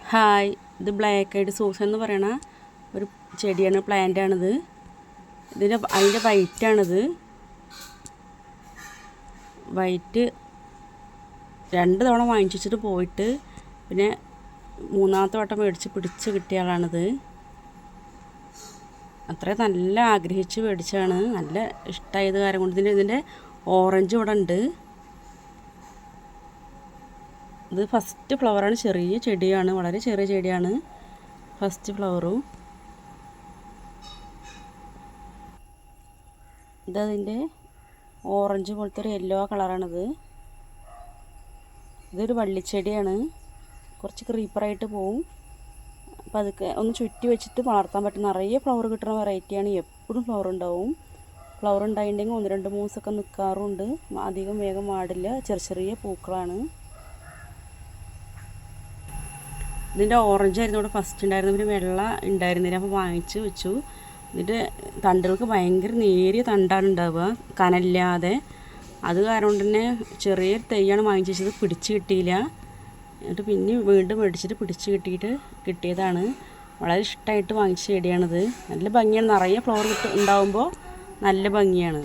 Hi, ഇത് black ഐഡ് Susan എന്ന് പറയണ ഒരു ചെടിയാണ്, പ്ലാന്റാണിത്. അതിൻ്റെ വൈറ്റാണിത്. വൈറ്റ് 2 തവണ വാങ്ങിച്ചിട്ട് പോയിട്ട് പിന്നെ 3-ാമത്തെ വട്ടം മേടിച്ച് പിടിച്ച് കിട്ടിയ ആളാണിത്. അത്രയും നല്ല ആഗ്രഹിച്ച് മേടിച്ചാണ്. നല്ല ഇഷ്ടമായത് കാരണം കൊണ്ട് ഇതിൻ്റെ ഓറഞ്ച് ഇവിടെ ഉണ്ട്. ഇത് ഫസ്റ്റ് ഫ്ലവറാണ്. ചെറിയ ചെടിയാണ്, വളരെ ചെറിയ ചെടിയാണ് ഫസ്റ്റ് ഫ്ലവറും. ഇതതിൻ്റെ ഓറഞ്ച് പോലത്തെ ഒരു യെല്ലോ കളറാണിത്. ഇതൊരു വള്ളിച്ചെടിയാണ്, കുറച്ച് ക്രീപ്പറായിട്ട് പോവും. അപ്പോൾ അതൊക്കെ ഒന്ന് ചുറ്റി വെച്ചിട്ട് വളർത്താൻ പറ്റും. നിറയെ ഫ്ലവർ കിട്ടുന്ന വെറൈറ്റിയാണ്. എപ്പോഴും ഫ്ലവർ ഉണ്ടാവും. ഫ്ലവർ ഉണ്ടായിട്ടുണ്ടെങ്കിൽ 1-2 ദിവസമൊക്കെ നിൽക്കാറുണ്ട്. അധികം വേഗം വാടില്ല. ചെറിയ പൂക്കളാണ്. ഇതിൻ്റെ ഓറഞ്ച് ആയിരുന്നു ഇവിടെ ഫസ്റ്റ് ഉണ്ടായിരുന്നു. പിന്നെ വെള്ള ഉണ്ടായിരുന്നില്ല, അപ്പോൾ വാങ്ങിച്ച് വെച്ചു. ഇതിൻ്റെ തണ്ടുകൾക്ക് ഭയങ്കര നേരിയ തണ്ടാണ് ഉണ്ടാവുക, കനല്ലാതെ. അത് കാരണം കൊണ്ട് തന്നെ ചെറിയ തൈയാണ് വാങ്ങിച്ച് വെച്ചത്, പിടിച്ച് കിട്ടിയില്ല. എന്നിട്ട് പിന്നെ വീണ്ടും മേടിച്ചിട്ട് പിടിച്ച് കിട്ടിയതാണ്. വളരെ ഇഷ്ടമായിട്ട് വാങ്ങിച്ച ചെടിയാണിത്. നല്ല ഭംഗിയാണ്. നിറയെ ഫ്ലവർ ഉണ്ടാവുമ്പോൾ നല്ല ഭംഗിയാണ്.